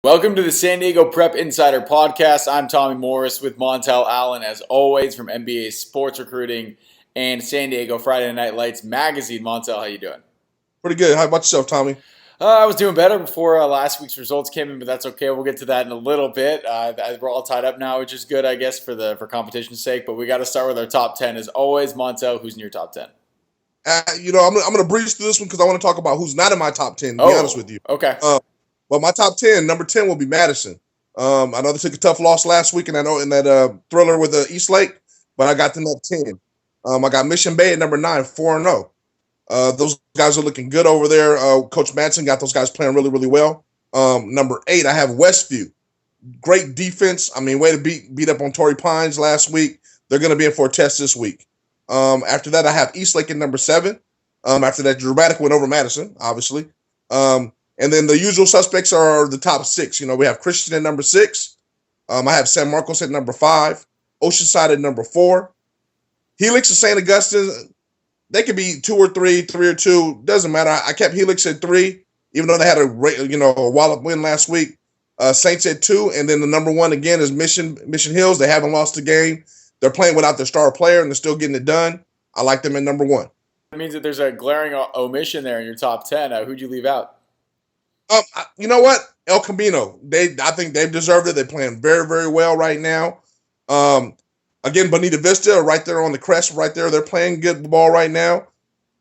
Welcome to the San Diego Prep Insider Podcast. I'm Tommy Morris with Montel Allen, as always, from NBA Sports Recruiting and San Diego Friday Night Lights Magazine. Montel, how you doing? Pretty good. How about yourself, Tommy? I was doing better before last week's results came in, but that's okay. We'll get to that in a little bit. We're all tied up now, which is good, I guess, for competition's sake. But we got to start with our top 10. As always, Montel, who's in your top 10? I'm going to breeze through this one because I want to talk about who's not in my top 10, to be honest with you. Okay. But my top 10, number 10 will be Madison. I know they took a tough loss last week, and I know in that thriller with Eastlake, but I got them at 10. I got Mission Bay at number 9, 4-0. Those guys are looking good over there. Coach Madsen got those guys playing really, really well. Number 8, I have Westview. Great defense. Way to beat up on Torrey Pines last week. They're going to be in for a test this week. After that, I have Eastlake at number 7. After that, dramatic win over Madison, obviously. And then the usual suspects are the top 6. We have Christian at number 6. I have San Marcos at number 5. Oceanside at number 4. Helix and St. Augustine, they could be 2 or 3, 3 or 2. Doesn't matter. I kept Helix at 3, even though they had a wallop win last week. Saints at 2, and then the number 1 again is Mission Hills. They haven't lost a game. They're playing without their star player, and they're still getting it done. I like them at number 1. That means that there's a glaring omission there in your top 10. Who'd you leave out? You know what? El Camino. I think they've deserved it. They're playing very, very well right now. Again, Bonita Vista right there on the crest right there. They're playing good ball right now.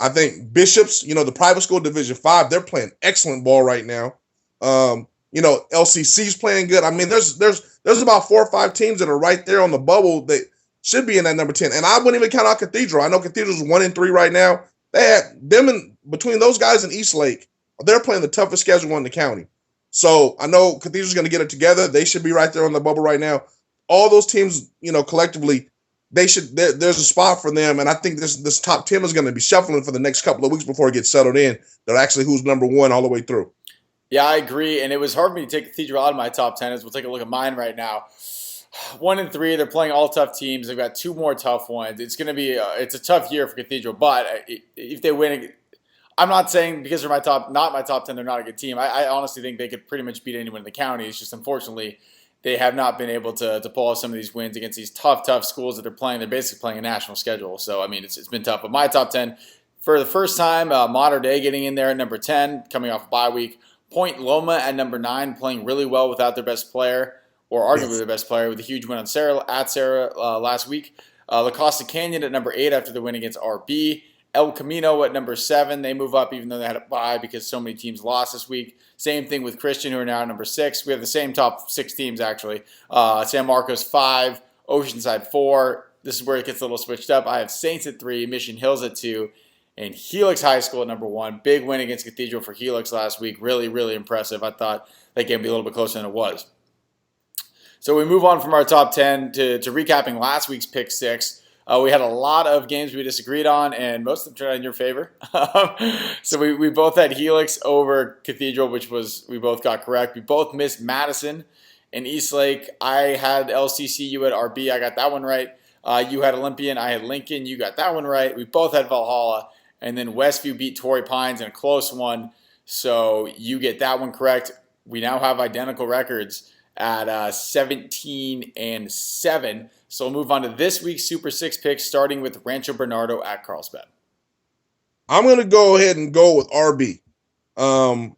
I think Bishops, the private school Division 5, they're playing excellent ball right now. LCC's playing good. There's about 4 or 5 teams that are right there on the bubble that should be in that number 10. And I wouldn't even count out Cathedral. I know Cathedral's 1-3 right now. They had them between those guys and Eastlake. They're playing the toughest schedule in the county. So I know Cathedral's going to get it together. They should be right there on the bubble right now. All those teams, collectively, there's a spot for them. And I think this top 10 is going to be shuffling for the next couple of weeks before it gets settled in. They're actually who's number 1 all the way through. Yeah, I agree. And it was hard for me to take Cathedral out of my top 10 as we'll take a look at mine right now. 1-3, they're playing all tough teams. They've got 2 more tough ones. It's going to be it's a tough year for Cathedral, but if they win, I'm not saying because they're not my top 10, they're not a good team. I honestly think they could pretty much beat anyone in the county. It's just unfortunately they have not been able to pull off some of these wins against these tough schools that they're playing. They're basically playing a national schedule. So, it's been tough. But my top 10, for the first time, Mater Dei getting in there at number 10, coming off a bye week. Point Loma at number 9, playing really well without their best player, or arguably their best player, with a huge win on Sarah last week. La Costa Canyon at number 8 after the win against RB. El Camino at number 7. They move up even though they had a bye because so many teams lost this week. Same thing with Christian, who are now at number 6. We have the same top 6 teams, actually. San Marcos 5, Oceanside 4. This is where it gets a little switched up. I have Saints at 3, Mission Hills at 2, and Helix High School at number 1. Big win against Cathedral for Helix last week. Really, really impressive. I thought that game would be a little bit closer than it was. So we move on from our top 10 to recapping last week's Pick 6. We had a lot of games we disagreed on, and most of them turned out in your favor. So we both had Helix over Cathedral, which we both got correct. We both missed Madison and Eastlake. I had LCC, you had RB. I got that one right. You had Olympian. I had Lincoln. You got that one right. We both had Valhalla. And then Westview beat Torrey Pines in a close one. So you get that one correct. We now have identical records at 17-7. So we'll move on to this week's Super 6 picks, starting with Rancho Bernardo at Carlsbad. I'm going to go ahead and go with RB. Carlsbad,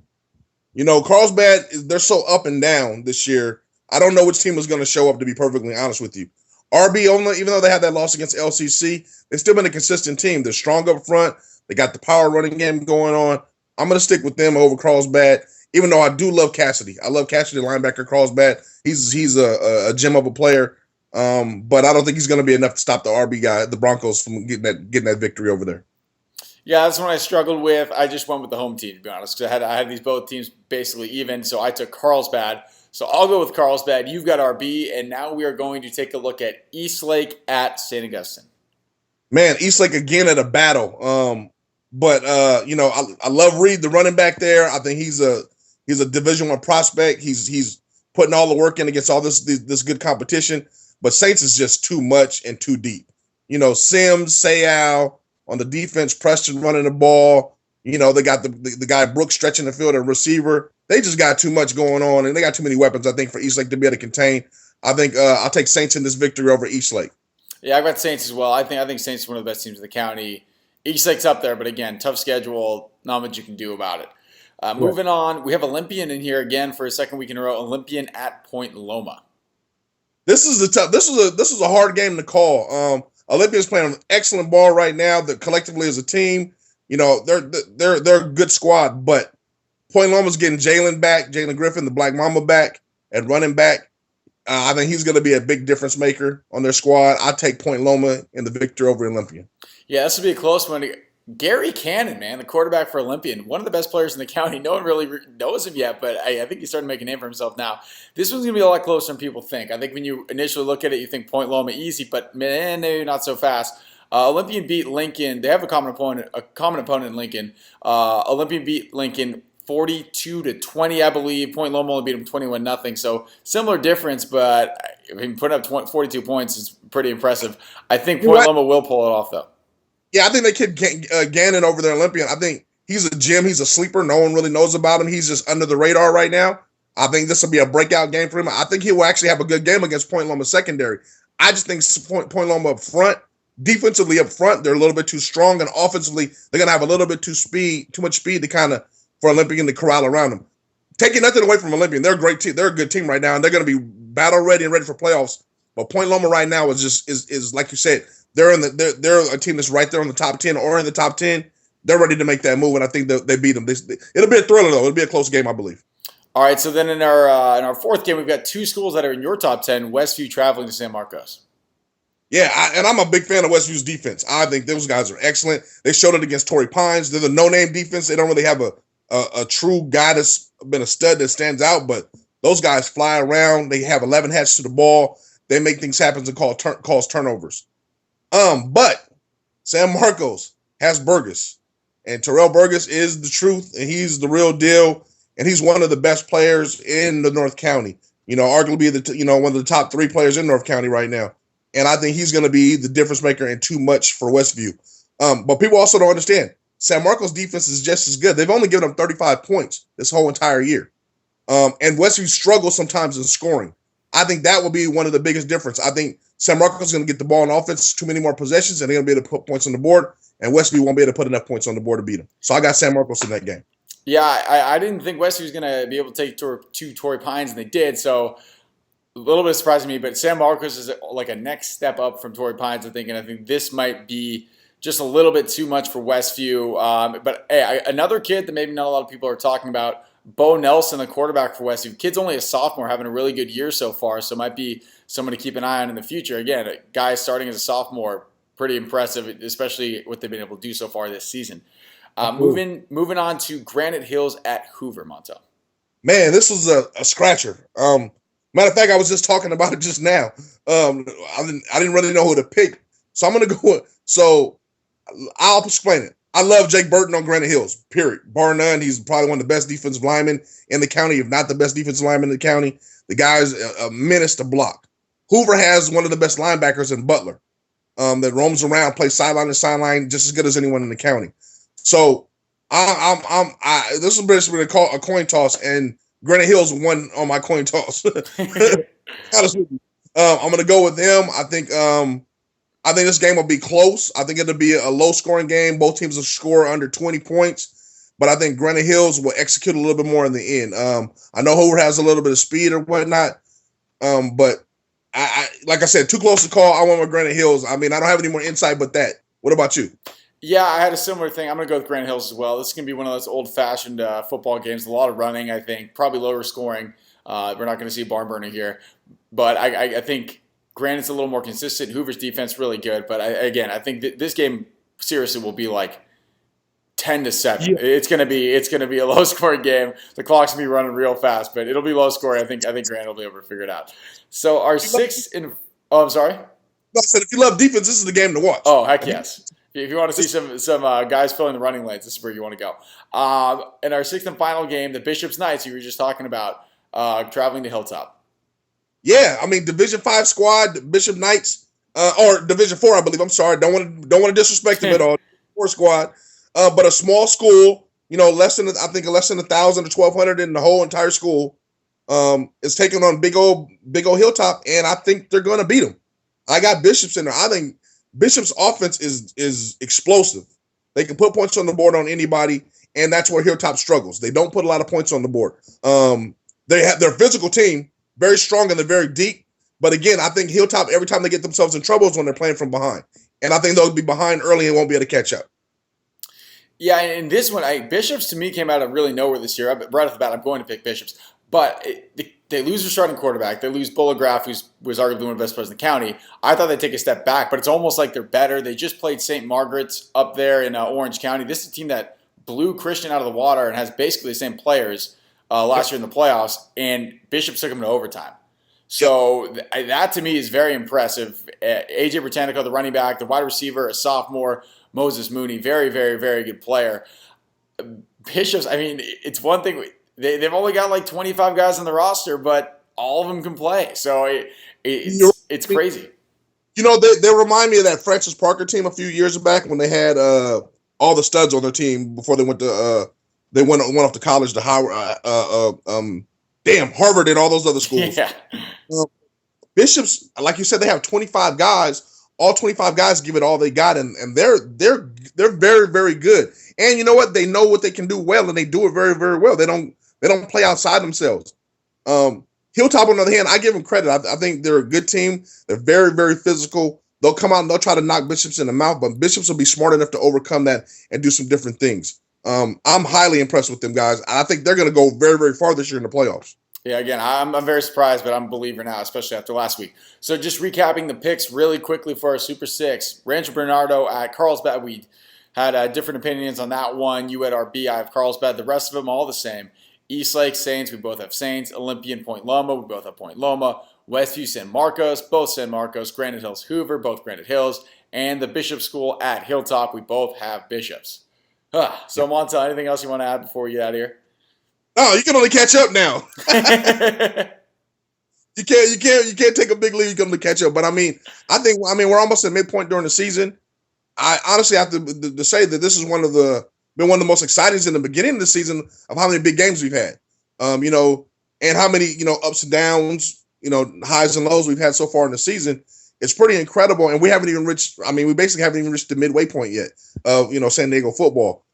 they're so up and down this year. I don't know which team is going to show up, to be perfectly honest with you. RB, even though they had that loss against LCC, they've still been a consistent team. They're strong up front. They got the power running game going on. I'm going to stick with them over Carlsbad, even though I do love Cassidy. I love Cassidy, linebacker Carlsbad. He's a gem of a player. But I don't think he's going to be enough to stop the RB guy, the Broncos, from getting that victory over there. Yeah, that's one I struggled with. I just went with the home team, to be honest, because I had these both teams basically even, so I took Carlsbad. So I'll go with Carlsbad. You've got RB, and now we are going to take a look at Eastlake at St. Augustine. Man, Eastlake again at a battle. I love Reed, the running back there. I think he's a Division I prospect. He's putting all the work in against all this good competition. But Saints is just too much and too deep. Sims, Sayal on the defense, Preston running the ball. They got the guy Brooks stretching the field at receiver. they just got too much going on, and they got too many weapons, I think, for Eastlake to be able to contain. I think I'll take Saints in this victory over Eastlake. Yeah, I've got Saints as well. I think Saints are one of the best teams in the county. Eastlake's up there, but again, tough schedule. Not much you can do about it. Moving on, we have Olympian in here again for a second week in a row. Olympian at Point Loma. This is a hard game to call. Olympian's playing an excellent ball right now. That collectively as a team, they're a good squad. But Point Loma's getting Jalen Griffin, the Black Mamba back at running back. I think he's going to be a big difference maker on their squad. I take Point Loma in the victory over Olympian. Yeah, this will be a close one. Gary Cannon, man, the quarterback for Olympian, one of the best players in the county. No one really knows him yet, but I think he's starting to make a name for himself now. This one's going to be a lot closer than people think. I think when you initially look at it, you think Point Loma easy, but man, maybe not so fast. Olympian beat Lincoln. They have a common opponent in Lincoln. Olympian beat Lincoln 42-20, I believe. Point Loma only beat them 21-0. So similar difference, but putting up 42 points is pretty impressive. I think Point Loma will pull it off, though. Yeah, I think they kid Gannon over there, Olympian. I think he's a gem. He's a sleeper. No one really knows about him. He's just under the radar right now. I think this will be a breakout game for him. I think he will actually have a good game against Point Loma secondary. I just think Point Loma up front, defensively up front, they're a little bit too strong, and offensively, they're going to have a little bit too much speed to kind of for Olympian to corral around them. Taking nothing away from Olympian, they're a great team. They're a good team right now, and they're going to be battle ready and ready for playoffs. But Point Loma right now is like you said. They're a team that's right there on the top 10 or in the top 10. They're ready to make that move, and I think they beat them. It'll be a thriller, though. It'll be a close game, I believe. All right, so then in our fourth game, we've got two schools that are in your top 10, Westview traveling to San Marcos. Yeah, and I'm a big fan of Westview's defense. I think those guys are excellent. They showed it against Torrey Pines. They're the no-name defense. They don't really have a true guy that's been a stud that stands out, but those guys fly around. They have 11 hats to the ball. They make things happen and cause turnovers. But San Marcos has Burgess, and Terrell Burgess is the truth, and he's the real deal, and he's one of the best players in the North County. Arguably one of the top 3 players in North County right now, and I think he's going to be the difference maker and too much for Westview. But people also don't understand San Marcos' defense is just as good. They've only given them 35 points this whole entire year, and Westview struggles sometimes in scoring. I think that will be one of the biggest difference. I think San Marcos is going to get the ball in offense, too many more possessions, and they're going to be able to put points on the board, and Westview won't be able to put enough points on the board to beat them. So I got San Marcos in that game. Yeah, I didn't think Westview was going to be able to take two Torrey Pines, and they did, so a little bit surprising me, but San Marcos is like a next step up from Torrey Pines, I think, and I think this might be just a little bit too much for Westview. But hey, another kid that maybe not a lot of people are talking about, Bo Nelson, the quarterback for Westview. Kid's only a sophomore, having a really good year so far, so might be someone to keep an eye on in the future. Again, a guy starting as a sophomore, pretty impressive, especially what they've been able to do so far this season. Moving on to Granite Hills at Hoover, Montel. Man, this was a scratcher. Matter of fact, I was just talking about it just now. I didn't really know who to pick, so I'm going to go. So I'll explain it. I love Jake Burton on Granite Hills, period. Bar none, he's probably one of the best defensive linemen in the county, if not the best defensive lineman in the county. The guy's a menace to block. Hoover has one of the best linebackers in Butler that roams around, plays sideline to sideline, just as good as anyone in the county. So this is basically a coin toss, and Granite Hills won on my coin toss. I'm going to go with them. I think this game will be close. I think it'll be a low-scoring game. Both teams will score under 20 points, but I think Granite Hills will execute a little bit more in the end. I know Hoover has a little bit of speed or whatnot, but I like I said, too close to call. I went with Granite Hills. I mean, I don't have any more insight but that. What about you? Yeah, I had a similar thing. I'm going to go with Granite Hills as well. This is going to be one of those old-fashioned football games. A lot of running, I think. Probably lower scoring. We're not going to see a barn burner here. But I think Granite's a little more consistent. Hoover's defense really good. But I think this game seriously will be like 10-7. Yeah. It's going to be a low-scoring game. The clock's going to be running real fast. But it'll be low-scoring. I think Granite will be able to figure it out. So our sixth – oh, I'm sorry? I said if you love defense, this is the game to watch. Oh, heck yes. If you want to see some guys filling the running lanes, this is where you want to go. In our sixth and final game, the Bishop's Knights, you were just talking about, traveling to Hilltop. Yeah, I mean Division 5 squad, Bishop Knights, or Division 4, I believe. I'm sorry, don't want to disrespect them at all. 4 squad, but a small school. I think less than 1,000 to 1,200 in the whole entire school. Is taking on big old Hilltop, and I think they're going to beat them. I got Bishops in there. I think Bishop's offense is explosive. They can put points on the board on anybody, and that's where Hilltop struggles. They don't put a lot of points on the board. They have their physical team very strong and they're very deep. But again, I think Hilltop, every time they get themselves in trouble is when they're playing from behind. And I think they'll be behind early and won't be able to catch up. Yeah, and this one, Bishops to me came out of really nowhere this year. Right off the bat, I'm going to pick Bishops. But they lose their starting quarterback. They lose Bulligraf, who was arguably one of the best players in the county. I thought they'd take a step back, but it's almost like they're better. They just played St. Margaret's up there in Orange County. This is a team that blew Christian out of the water and has basically the same players last year in the playoffs, and Bishops took them to overtime. So that to me is very impressive. AJ Britannico, the running back, the wide receiver, a sophomore, Moses Mooney, very, very, very good player. Bishops, I mean, it's one thing. They've only got like 25 guys on the roster, but all of them can play. So it's crazy. They remind me of that Francis Parker team a few years back when they had all the studs on their team before they went to they went off to college to Howard, Harvard and all those other schools. Yeah. Bishops, like you said, they have 25 guys. All 25 guys give it all they got, and they're very, very good. And you know what? They know what they can do well, and they do it very, very well. They don't play outside themselves. Hilltop, on the other hand, I give them credit. I think they're a good team. They're very, very physical. They'll come out and they'll try to knock Bishops in the mouth, but Bishops will be smart enough to overcome that and do some different things. I'm highly impressed with them guys. I think they're going to go very, very far this year in the playoffs. Yeah, again, I'm very surprised, but I'm a believer now, especially after last week. So just recapping the picks really quickly for our Super 6. Rancho Bernardo at Carlsbad. We had different opinions on that one. You had our BI of Carlsbad. The rest of them all the same. Eastlake, Saints, we both have Saints. Olympian, Point Loma, we both have Point Loma. Westview San Marcos, both San Marcos. Granite Hills, Hoover, both Granite Hills. And the Bishop School at Hilltop, we both have Bishops. So, Montel, anything else you want to add before we get out of here? Oh, you can only catch up now. You can't take a big lead. You can only catch up. But I mean, we're almost at midpoint during the season. I honestly have to say that this is been one of the most exciting in the beginning of the season of how many big games we've had. And how many ups and downs, highs and lows we've had so far in the season. It's pretty incredible, and we haven't even reached. I mean, we basically haven't even reached the midway point yet of San Diego football.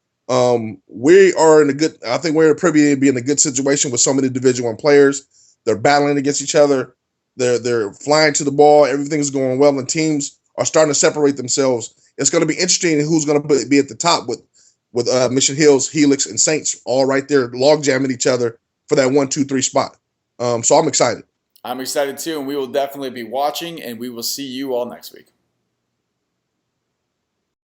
We are in a good. I think we're privy to be in a good situation with so many Division I players. They're battling against each other. They're flying to the ball. Everything's going well, and teams are starting to separate themselves. It's going to be interesting who's going to be at the top with Mission Hills, Helix, and Saints all right there, log jamming each other for that 1, 2, 3 spot. So I'm excited. I'm excited too, and we will definitely be watching, and we will see you all next week.